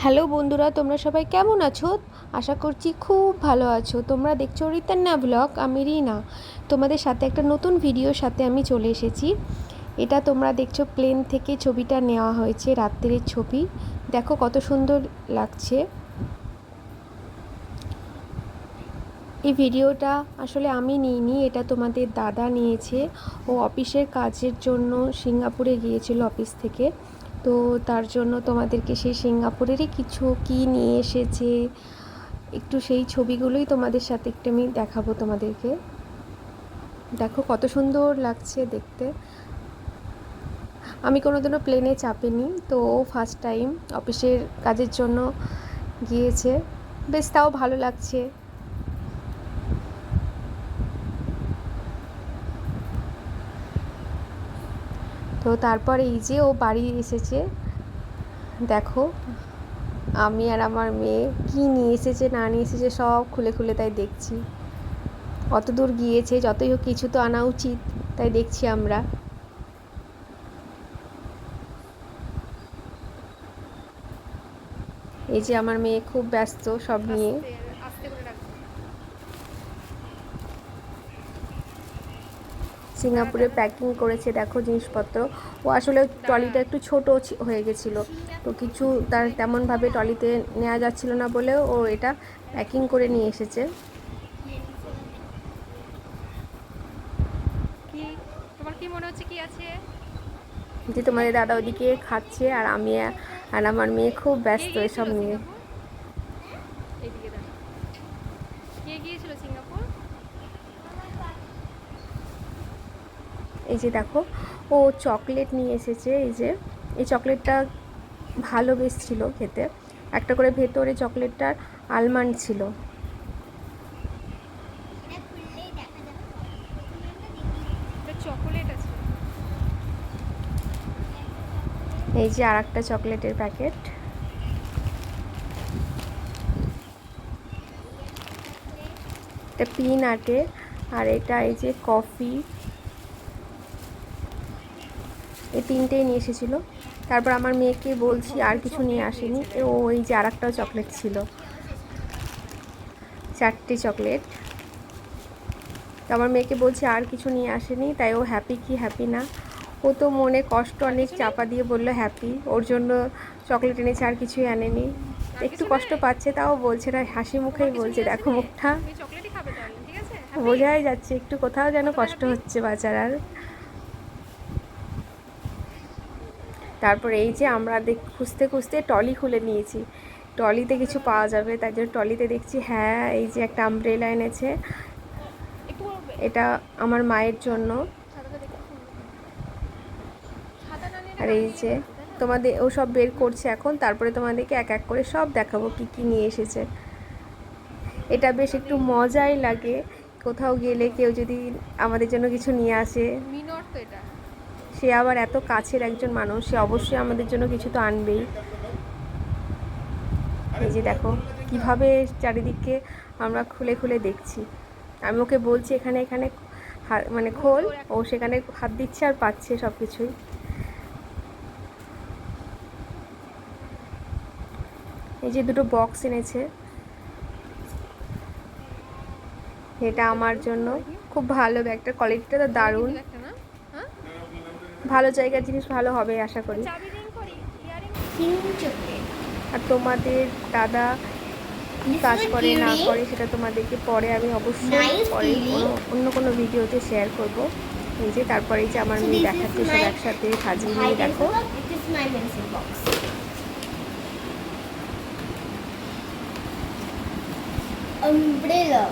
Hello বন্ধুরা, তোমরা সবাই কেমন আছো? আশা করছি খুব ভালো আছো। তোমরা দেখছো রিতান্না ব্লগ। আমি রিনা, তোমাদের সাথে একটা নতুন ভিডিওর সাথে আমি চলে এসেছি। এটা তোমরা দেখছো প্লেন থেকে ছবিটা নেওয়া হয়েছে, রাত্রের ছবি। দেখো কত সুন্দর লাগছে। এই ভিডিওটা আসলে আমি নিইনি, এটা তোমাদের দাদা নিয়েছে। ও অফিসের কাজের জন্য সিঙ্গাপুরে গিয়েছিল অফিস থেকে। তো তার জন্য তোমাদেরকে সেই সিঙ্গাপুরেরই কিছু কি নিয়ে এসেছে একটু সেই ছবিগুলোই তোমাদের সাথে একটু আমি দেখাবো তোমাদেরকে। দেখো কত সুন্দর লাগছে দেখতে। আমি কোনোদিনও প্লেনে চাপিনি, তো ও ফার্স্ট টাইম অফিসের কাজের জন্য গিয়েছে। বেশ তাও ভালো লাগছে। তো তারপর এই যে ও বাড়ি এসেছে, দেখো আমি আর আমার মেয়ে কি নিয়ে এসেছে না নিয়ে এসেছে সব খুলে খুলে তাই দেখছি। অত দূর গিয়েছে, যতই হোক কিছু তো আনা উচিত, তাই দেখছি আমরা। এই যে আমার মেয়ে খুব ব্যস্ত সব নিয়ে। সিঙ্গাপুরে প্যাকিং করেছে, দেখো জিনিসপত্র। ও আসলে ট্রলিটা একটু ছোট হয়ে গেছিলো, তো কিছু তার তেমনভাবে ট্রলিতে নেওয়া যাচ্ছিল না বলেও ও এটা প্যাকিং করে নিয়ে এসেছে। তোমার কি মনে হচ্ছে কি আছে? যে তোমাদের দাদা ওদিকে খাচ্ছে, আর আমি আর আমার মেয়ে খুব কে ব্যস্ত গিয়েছিল এসব নিয়ে। সিঙ্গাপুর? এইদিকে দেখো, কে গিয়েছিল সিঙ্গাপুর? এই যে দেখো ও চকলেট নিয়ে এসেছে। এই যে এই চকলেটটা ভালো বেশ ছিল খেতে, একটা করে ভেতরে চকলেটটার আলমন্ড ছিল। এটা চকোলেট আছে। এই যে আর একটা চকলেটের প্যাকেট। এটা পিনাটের, আর এটা এই যে কফি। এই তিনটেই নিয়ে এসেছিলো। তারপর আমার মেয়েকে বলছি আর কিছু নিয়ে আসেনি, ও এই যে আর একটাও চকলেট ছিল, 4টে চকলেট। তো আমার মেয়েকে বলছি আর কিছু নিয়ে আসেনি, তাই ও হ্যাপি কি হ্যাপি না। ও তো মনে কষ্ট অনেক চাপা দিয়ে বললো হ্যাপি, ওর জন্য চকলেট এনেছে, আর কিছুই আনেনি। একটু কষ্ট পাচ্ছে, তাও বলছে না, হাসি মুখেই বলছে, দেখো মুখটা। তুমি চকলেটই খাবে তাহলে, ঠিক আছে? বোঝাই যাচ্ছে একটু কোথাও যেন কষ্ট হচ্ছে বাচ্চারার। তারপর এই যে আমরা খুঁজতে খুঁজতে ট্রলি খুলে নিয়েছি, ট্রলিতে কিছু পাওয়া যাবে তাই জন্য ট্রলিতে দেখছি। হ্যাঁ, এই যে একটা আমব্রেলা এনেছে, এটা আমার মায়ের জন্য। আর এই যে তোমাদের ও সব বের করছে এখন, তারপরে তোমাদেরকে এক এক করে সব দেখাবো কি কি নিয়ে এসেছে। এটা বেশ একটু মজাই লাগে, কোথাও গেলে কেউ যদি আমাদের জন্য কিছু নিয়ে আসে। মিনর তো এটা। সে আবার এত কাছের একজন মানুষ, সে অবশ্যই আমাদের জন্য কিছু তো আনবেই। এই যে দেখো কিভাবে চারিদিকে আমরা খুলে খুলে দেখছি। আমি ওকে বলছি এখানে এখানে মানে খোল, ও সেখানে হাত দিচ্ছে আর পাচ্ছে সব কিছুই। এই যে দুটো বক্স এনেছে, এটা আমার জন্য। খুব ভালো ব্যাগটার কোয়ালিটিটা তো দারুণ। ভালো জায়গার জিনিস ভালো হবে আশা করি। আর তোমাদের দাদা কী কাজ করে না করে সেটা তোমাদেরকে পরে আমি অবশ্যই পরে অন্য কোনো ভিডিওতে শেয়ার করব। এই যে তারপরে এই যে আমার মেয়ে দেখাচ্ছে সব একসাথে সাজিয়ে নিয়ে, দেখো। Umbrella.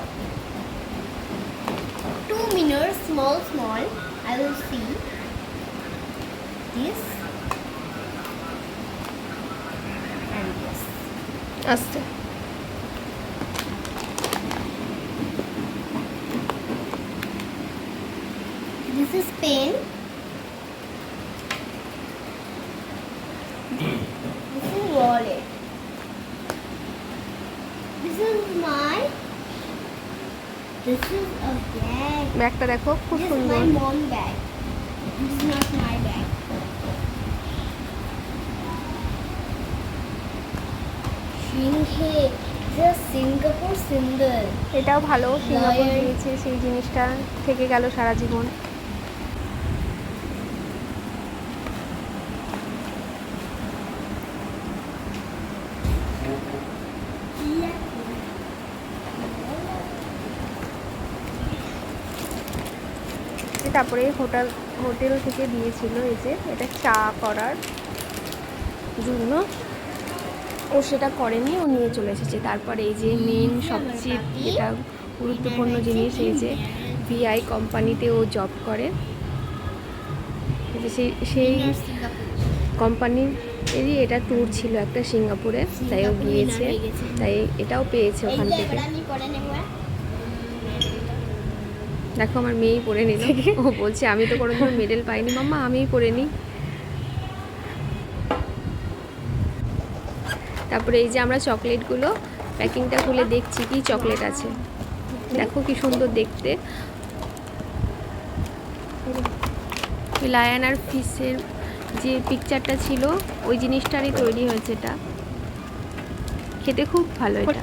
2 minutes, small. I will see this and this. আস্তে। This is pen. This is wallet. This is a bag. ব্যাগটা দেখো খুব This is সুন্দর। my mom bag. This is not my bag. pink है जो सिंगापुर सिंदूर এটাও ভালো, Singapore Lion. দিয়েছে, সেই জিনিসটা থেকে গেল সারা জীবন। তারপরে হোটেল থেকে দিয়েছিল এই যে এটা চা করার জন্য, ও সেটা করেনি, ও নিয়ে চলে এসেছে। তারপরে এই যে মেন সবচেয়ে যেটা গুরুত্বপূর্ণ জিনিস, এই যে ভিআই কোম্পানিতে ও জব করে, এই যে সেই কোম্পানির এরই এটা ট্যুর ছিল একটা সিঙ্গাপুরে, তাই ও গিয়েছে, তাই এটাও পেয়েছে ওখান থেকে। দেখো আমার মেয়েই পরে নিল, ও বলছে আমি তো কোনোদিন মেডেল পাইনি মাম্মা, আমিই পরে নিই। তারপরে এই যে আমরা চকলেটগুলো প্যাকিংটা খুলে দেখছি কি চকলেট আছে, দেখো কি সুন্দর দেখতে। লায়ন আর ফিশের যে পিকচারটা ছিল ওই জিনিসটারই তৈরি হয়েছে এটা, খেতে খুব ভালো এটা।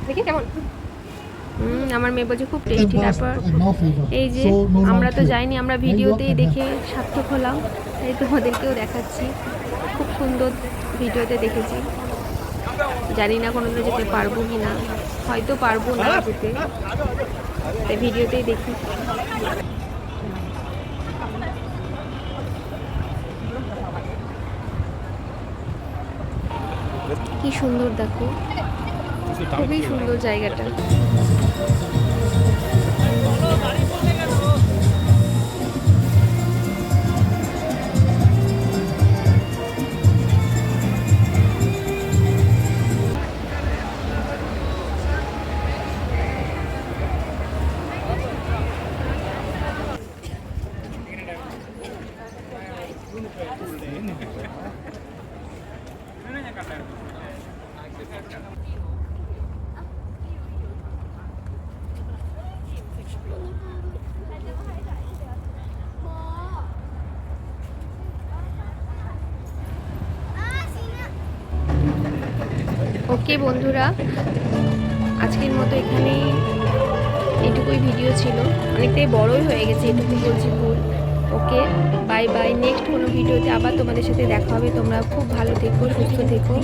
দেখি কেমন। আমার মেয়ে বলছে খুব টেস্টি। তারপর এই যে আমরা তো যাইনি, আমরা ভিডিওতেই দেখে সার্থক হলাম, তাই তোমাদেরকেও দেখাচ্ছি। খুব সুন্দর ভিডিওতে দেখেছি, জানি না কোনোদিনও যেতে পারবো কি না, হয়তো পারবো না যেতে, তাই ভিডিওতেই দেখি। কি সুন্দর দেখো, খুবই সুন্দর জায়গাটা। ওকে বন্ধুরা, আজকের মতো এখানেই এটুকুই ভিডিও ছিল, অনেকটাই বড়ই হয়ে গেছে, এটুকু বলছি ভুল। ওকে বাই বাই, নেক্সট কোনো ভিডিওতে আবার তোমাদের সাথে দেখা হবে। তোমরা খুব ভালো থেকো, সুস্থ থেকো।